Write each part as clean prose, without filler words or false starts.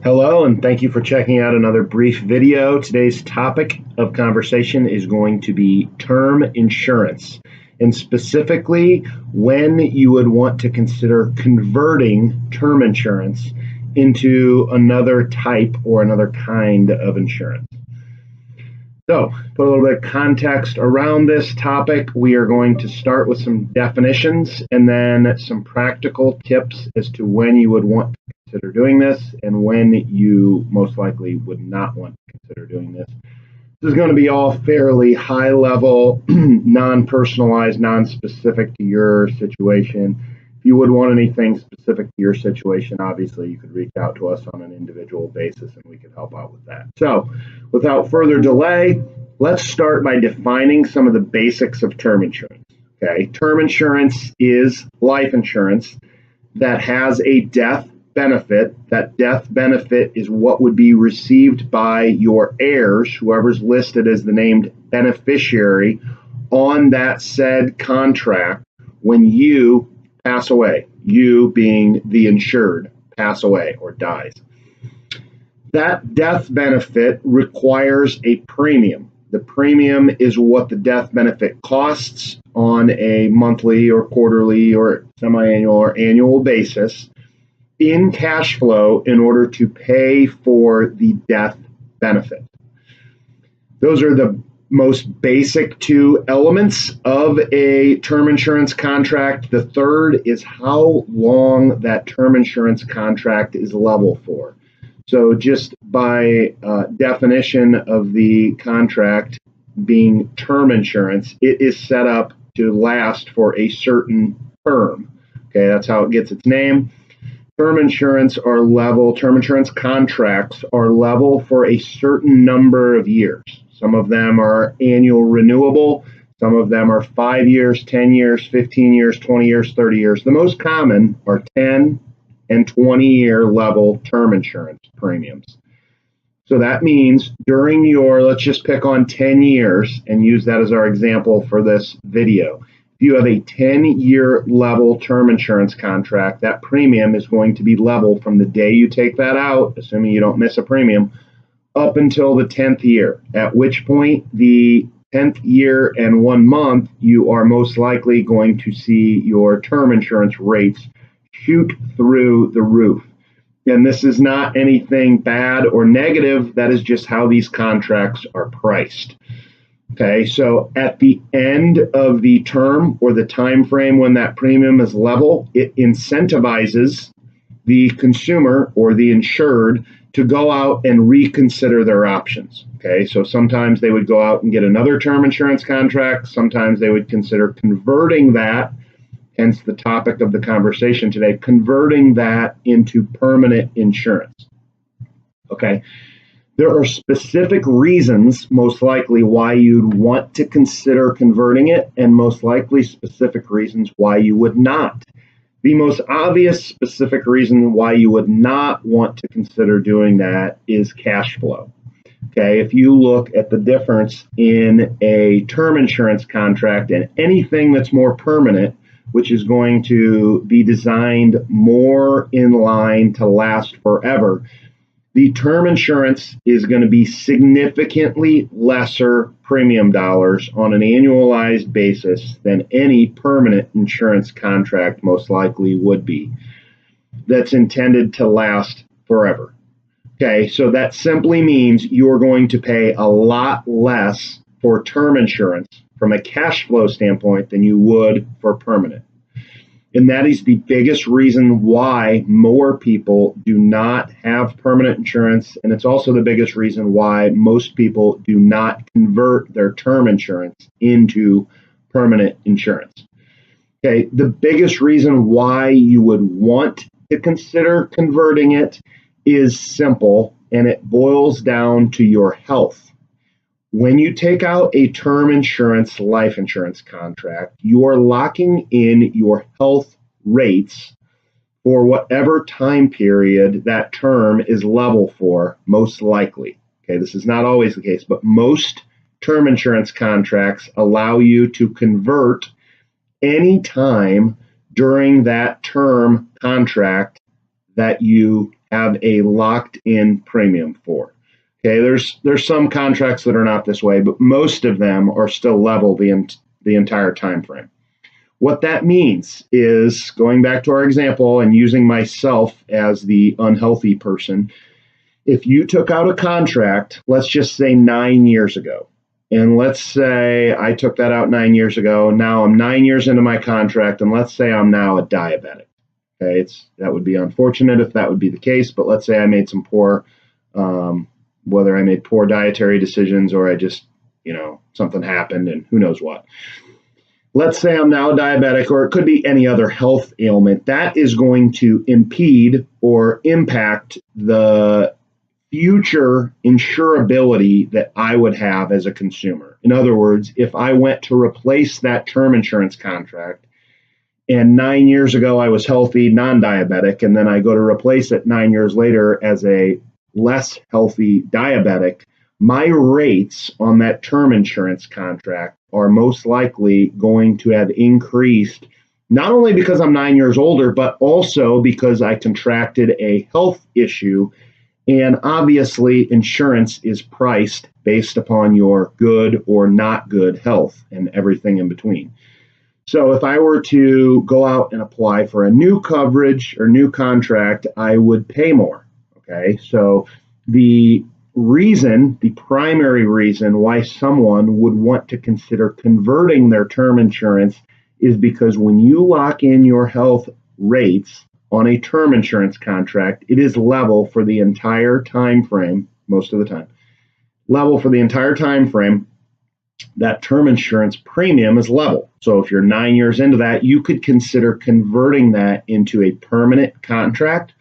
Hello, and thank you for checking out another brief video. Today's topic of conversation is going to be term insurance, and specifically when you would want to consider converting term insurance into another type or another kind of insurance. So, put a little bit of context around this topic. We are going to start with some definitions and then some practical tips as to when you would want to consider doing this and when you most likely would not want to consider doing this. This is going to be all fairly high level, non-personalized, non-specific to your situation. If you would want anything specific to your situation, obviously you could reach out to us on an individual basis and we could help out with that. So without further delay, let's start by defining some of the basics of term insurance. Okay, term insurance is life insurance that has a death benefit. That death benefit is what would be received by your heirs, whoever's listed as the named beneficiary on that said contract when you pass away, you being the insured, pass away or dies. That death benefit requires a premium. The premium is what the death benefit costs on a monthly or quarterly or semi-annual or annual basis in cash flow in order to pay for the death benefit. Those are the most basic two elements of a term insurance contract. The third is how long that term insurance contract is level for. So just by definition of the contract being term insurance, it is set up to last for a certain term. Okay, that's how it gets its name. Term insurance contracts are level for a certain number of years. Some of them are annual renewable. Some of them are 5 years, 10 years, 15 years, 20 years, 30 years. The most common are 10 and 20-year level term insurance premiums. So that means during your, let's just pick on 10 years and use that as our example for this video. If you have a 10-year level term insurance contract, that premium is going to be level from the day you take that out, assuming you don't miss a premium, up until the 10th year, at which point the 10th year and 1 month, you are most likely going to see your term insurance rates shoot through the roof. And this is not anything bad or negative. That is just how these contracts are priced. Okay, so at the end of the term or the time frame when that premium is level, it incentivizes the consumer or the insured to go out and reconsider their options. Okay, so sometimes they would go out and get another term insurance contract. Sometimes they would consider converting that, hence the topic of the conversation today, converting that into permanent insurance. Okay, there are specific reasons, most likely, why you'd want to consider converting it, and most likely specific reasons why you would not. The most obvious specific reason why you would not want to consider doing that is cash flow. Okay, if you look at the difference in a term insurance contract and anything that's more permanent, which is going to be designed more in line to last forever, the term insurance is going to be significantly lesser premium dollars on an annualized basis than any permanent insurance contract most likely would be that's intended to last forever. Okay, so that simply means you're going to pay a lot less for term insurance from a cash flow standpoint than you would for permanent. And that is the biggest reason why more people do not have permanent insurance. And it's also the biggest reason why most people do not convert their term insurance into permanent insurance. Okay, the biggest reason why you would want to consider converting it is simple, and it boils down to your health. When you take out a term insurance, life insurance contract, you are locking in your health rates for whatever time period that term is level for, most likely. Okay, this is not always the case, but most term insurance contracts allow you to convert any time during that term contract that you have a locked in premium for. Okay, there's some contracts that are not this way, but most of them are still level the entire time frame. What that means is, going back to our example and using myself as the unhealthy person, if you took out a contract, let's just say 9 years ago, and let's say I took that out 9 years ago, now I'm 9 years into my contract, and let's say I'm now a diabetic. Okay, that would be unfortunate if that would be the case, but let's say I made some poor, whether I made poor dietary decisions or I just, something happened and who knows what. Let's say I'm now diabetic, or it could be any other health ailment. That is going to impede or impact the future insurability that I would have as a consumer. In other words, if I went to replace that term insurance contract and 9 years ago I was healthy, non-diabetic, and then I go to replace it 9 years later as a less healthy diabetic, my rates on that term insurance contract are most likely going to have increased, not only because I'm 9 years older, but also because I contracted a health issue. And obviously, insurance is priced based upon your good or not good health and everything in between. So if I were to go out and apply for a new coverage or new contract, I would pay more. Okay, so the primary reason why someone would want to consider converting their term insurance is because when you lock in your health rates on a term insurance contract, it is level for the entire time frame, most of the time. Level for the entire time frame. That term insurance premium is level. So if you're 9 years into that, you could consider converting that into a permanent contract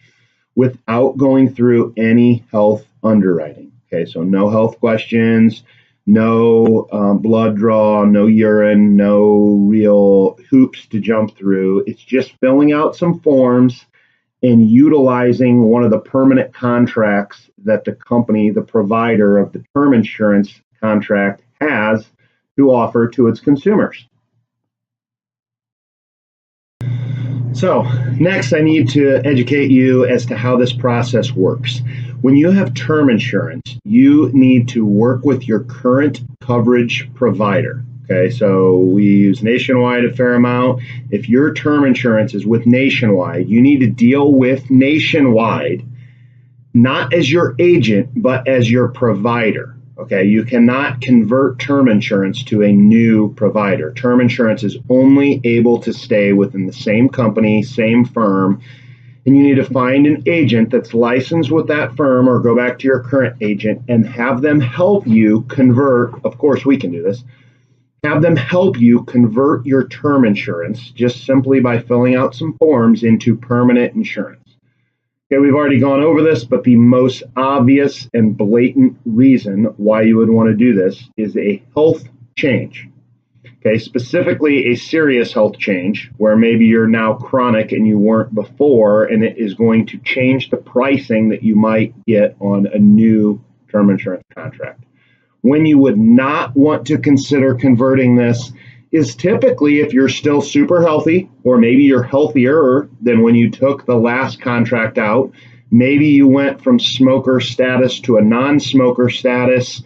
without going through any health underwriting. Okay, so no health questions, no blood draw, no urine, no real hoops to jump through. It's just filling out some forms and utilizing one of the permanent contracts that the company, the provider of the term insurance contract, has to offer to its consumers. So next, I need to educate you as to how this process works. When you have term insurance, you need to work with your current coverage provider. Okay, so we use Nationwide a fair amount. If your term insurance is with Nationwide, you need to deal with Nationwide, not as your agent, but as your provider. Okay, you cannot convert term insurance to a new provider. Term insurance is only able to stay within the same company, same firm, and you need to find an agent that's licensed with that firm, or go back to your current agent and have them help you convert. Of course, we can do this. Have them help you convert your term insurance just simply by filling out some forms into permanent insurance. Okay, we've already gone over this, but the most obvious and blatant reason why you would want to do this is a health change. Okay, specifically a serious health change where maybe you're now chronic and you weren't before, and it is going to change the pricing that you might get on a new term insurance contract. When you would not want to consider converting this is typically if you're still super healthy, or maybe you're healthier than when you took the last contract out. Maybe you went from smoker status to a non-smoker status.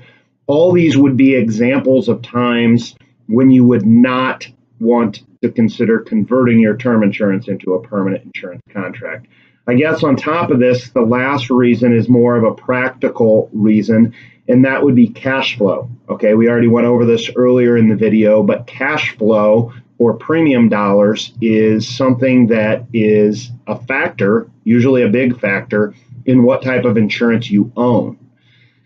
All these would be examples of times when you would not want to consider converting your term insurance into a permanent insurance contract. I guess on top of this, the last reason is more of a practical reason, and that would be cash flow. Okay, we already went over this earlier in the video, but cash flow or premium dollars is something that is a factor, usually a big factor, in what type of insurance you own.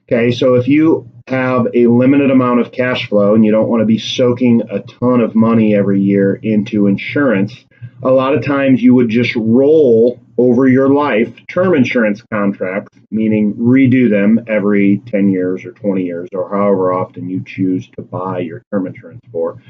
Okay, so if you have a limited amount of cash flow and you don't want to be soaking a ton of money every year into insurance, a lot of times you would just roll over your life term insurance contracts, meaning redo them every 10 years or 20 years or however often you choose to buy your term insurance for.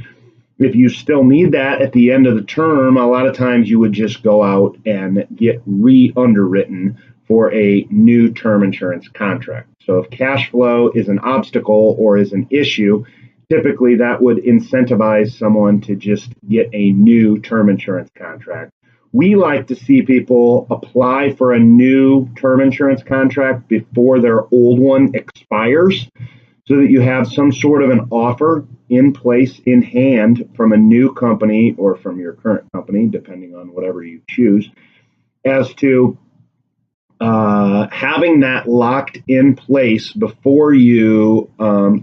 If you still need that at the end of the term, a lot of times you would just go out and get re-underwritten for a new term insurance contract. So if cash flow is an obstacle or is an issue, typically that would incentivize someone to just get a new term insurance contract. We like to see people apply for a new term insurance contract before their old one expires, so that you have some sort of an offer in place, in hand, from a new company or from your current company, depending on whatever you choose, as to having that locked in place before you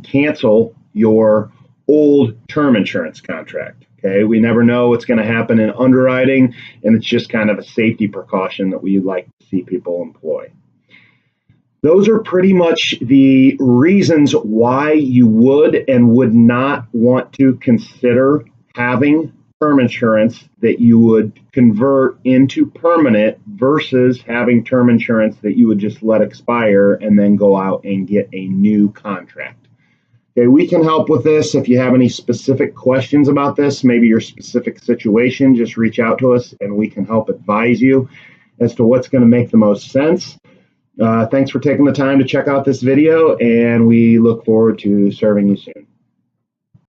cancel your old term insurance contract. Okay, we never know what's going to happen in underwriting, and it's just kind of a safety precaution that we like to see people employ. Those are pretty much the reasons why you would and would not want to consider having term insurance that you would convert into permanent versus having term insurance that you would just let expire and then go out and get a new contract. Okay, we can help with this. If you have any specific questions about this, maybe your specific situation, just reach out to us and we can help advise you as to what's going to make the most sense. Thanks for taking the time to check out this video, and we look forward to serving you soon.